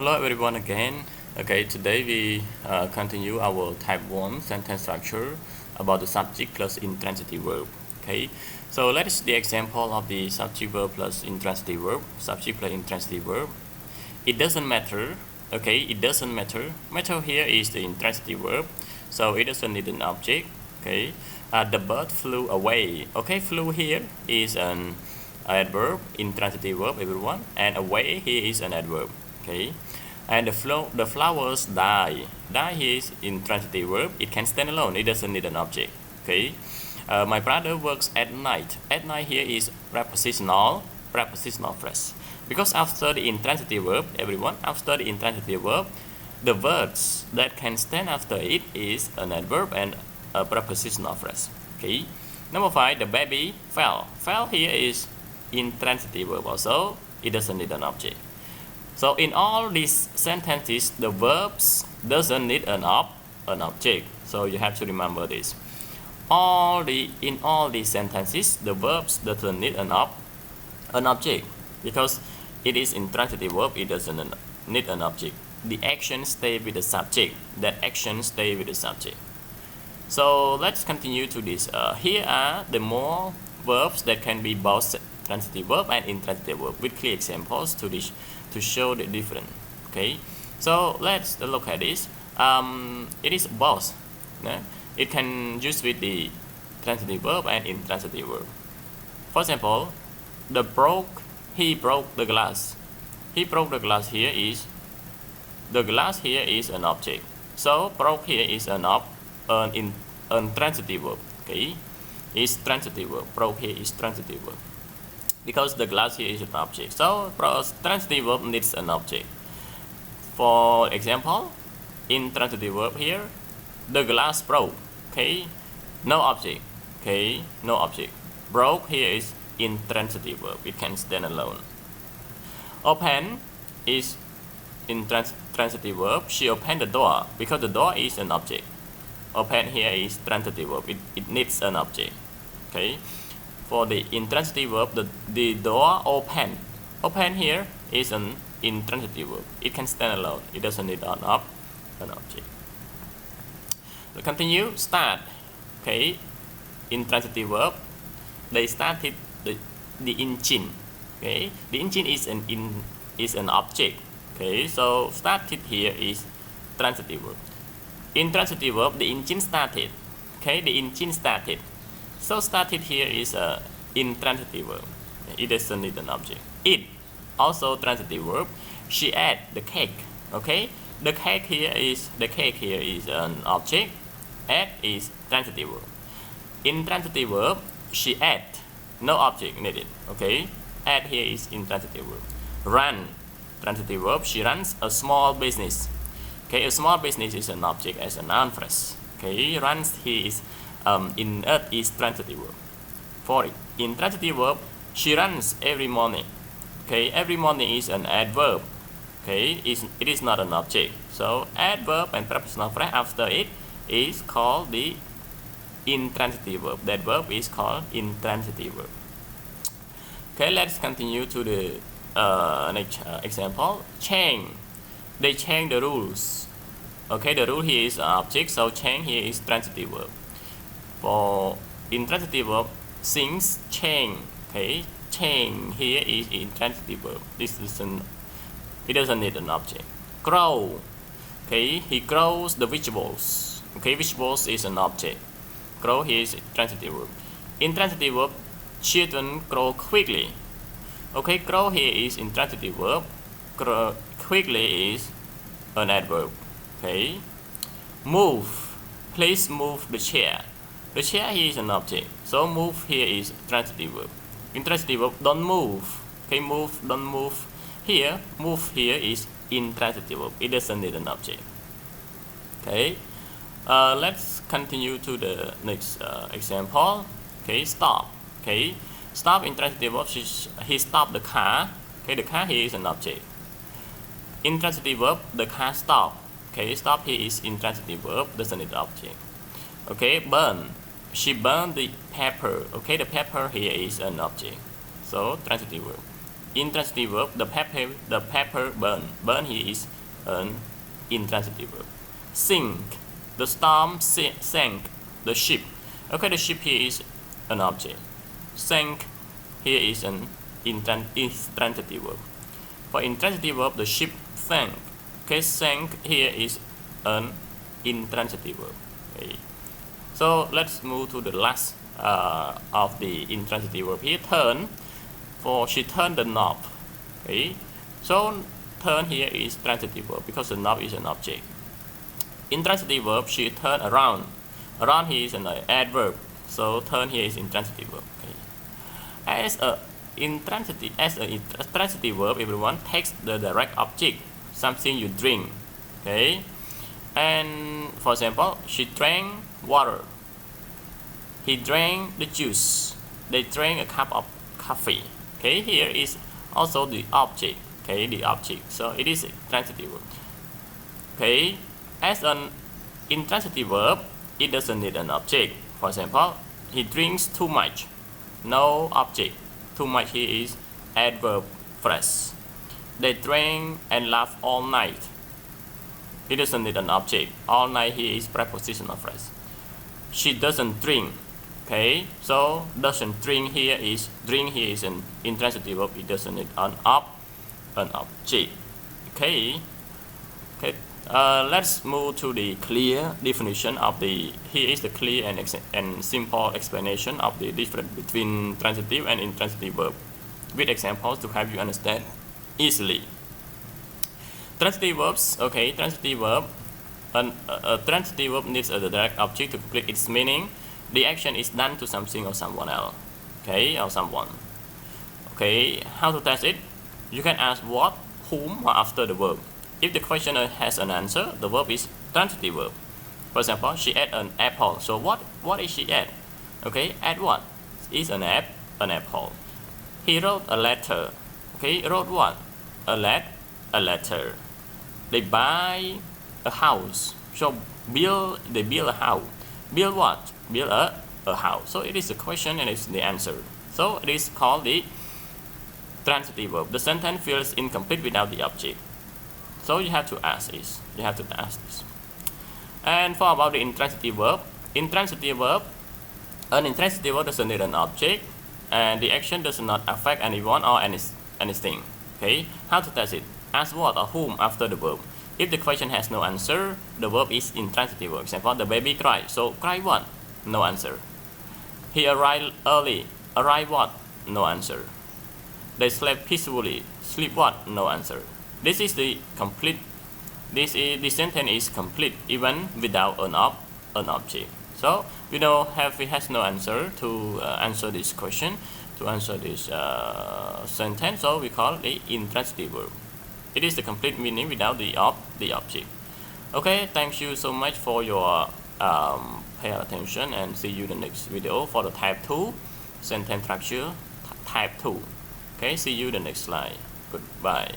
Hello everyone again. Okay, today we continue our type 1 sentence structure about the subject plus intransitive verb. Okay, so let us see the example of the subject verb plus intransitive verb. Subject plus intransitive verb. It doesn't matter. Okay, it doesn't matter. Matter here is the intransitive verb, so it doesn't need an object. Okay, the bird flew away. Okay, flew here is an adverb, intransitive verb, everyone, and away here is an adverb. Okay, and the flowers die. Die here is intransitive verb. It can stand alone. It doesn't need an object. Okay. My brother works at night. At night here is prepositional phrase. Because after the intransitive verb, everyone, after the intransitive verb, the words that can stand after it is an adverb and a prepositional phrase. Okay. Number 5, the baby fell. Fell here is intransitive verb also. It doesn't need an object. So in all these sentences, the verbs doesn't need an object. So you have to remember this. In all these sentences, the verbs doesn't need an object because it is intransitive verb. It doesn't need an object. The action stay with the subject. That action stay with the subject. So let's continue to this. Here are the more verbs that can be both transitive verb and intransitive verb with clear examples to show the difference. Okay, so let's look at this. It is both. It can use with the transitive verb and intransitive verb. For example, he broke the glass. He broke the glass here is the glass here is an object. So broke here is an transitive verb. Okay, is transitive verb. Broke here is transitive verb. Because the glass here is an object. So transitive verb needs an object. For example, intransitive verb here, the glass broke. Okay, no object. Okay, no object. Broke here is intransitive verb. It can stand alone. Open is intransitive verb. She opened the door because the door is an object. Open here is transitive verb. It needs an object. Okay. For the intransitive verb, the door open. Open here is an intransitive verb. It can stand alone. It doesn't need an object. We continue. Start. Okay. Intransitive verb. They started the engine. Okay. The engine is an object. Okay. So started here is transitive verb. Intransitive verb. The engine started. Okay. The engine started. So started here is a intransitive verb. It doesn't need an object. It also transitive verb. She ate the cake. Okay, the cake here is an object. Ate is transitive verb. Intransitive verb. She ate. No object needed. Okay, ate here is intransitive verb. Run transitive verb. She runs a small business. Okay, a small business is an object as a noun phrase. Okay, runs here is in earth is transitive verb. For intransitive verb, she runs every morning. Okay, every morning is an adverb. Okay, it is not an object. So adverb and prepositional phrase after it is called the intransitive verb. That verb is called intransitive verb. Okay, let's continue to the next example. Change. They change the rules. Okay, the rule here is an object, so change here is transitive verb. For intransitive verb, things change. Okay, change here is intransitive verb. It doesn't need an object. Grow. Okay, he grows the vegetables. Okay, vegetables is an object. Grow here is transitive verb. Intransitive verb, children grow quickly. Okay, grow here is intransitive verb. Grow quickly is an adverb. Okay, move. Please move the chair. The chair here is an object, so move here is transitive verb. Intransitive verb, don't move. Okay, move, don't move. Here, move here is intransitive verb. It doesn't need an object. Okay, let's continue to the next example. Okay, stop. Okay, stop intransitive verb. He stopped the car. Okay, the car here is an object. Intransitive verb, the car stopped. Okay, stop here is intransitive verb. Doesn't need an object. Okay, burn. She burned the paper. Okay, the paper here is an object. So transitive verb. intransitive verb. The pepper burn. Burn here is an intransitive verb. Sink. The storm sank the ship. Okay, the ship here is an object. Sank here is an intransitive verb. For intransitive verb, the ship sank. Okay, sank here is an intransitive verb. Okay. So let's move to the last of the intransitive verb here. Turn. For she turned the knob. Okay. So turn here is transitive verb because the knob is an object. Intransitive verb, she turned around. Around here is an adverb. So turn here is intransitive verb. Okay. As a transitive verb, everyone takes the direct object, something you drink. Okay. And for example, she drank water. He drank the juice. They drank a cup of coffee. Okay, here is also the object. Okay, the object. So it is a transitive verb. Okay, as an intransitive verb, it doesn't need an object. For example, he drinks too much. No object. Too much here is adverb phrase. They drank and laughed all night. It doesn't need an object. All night here is prepositional phrase. She doesn't drink. Okay, so doesn't drink here is an intransitive verb. It doesn't need an object. Okay. Okay. Let's move to the clear definition of the. Here is the clear and simple explanation of the difference between transitive and intransitive verb, with examples to help you understand easily. Transitive verbs. Okay, transitive verb. A transitive verb needs a direct object to complete its meaning. The action is done to something or someone else. Okay, or someone. Okay, how to test it? You can ask what, whom, or after the verb. If the questioner has an answer, the verb is transitive verb. For example, she ate an apple. So what is she ate? Okay, ate what? Is an apple. He wrote a letter. Okay, wrote what? A letter. They buy a house. So they build a house. Build what? Build a house. So it is a question and it's the answer. So it is called the transitive verb. The sentence feels incomplete without the object. So you have to ask this. And for about the intransitive verb, an intransitive verb doesn't need an object, and the action does not affect anyone or anything. Okay, how to test it? Ask what or whom after the verb. If the question has no answer, the verb is intransitive verb. Example, the baby cried. So cry what? No answer. He arrived early. Arrive what? No answer. They slept peacefully. Sleep what? No answer. This is the complete. The sentence is complete even without an object. So we know he has no answer to answer this question, to answer this sentence. So we call the intransitive verb. It is the complete meaning without the object. Okay, thank you so much for your pay attention, and see you in the next video for the type 2 sentence structure type 2. Okay, see you in the next slide. Goodbye.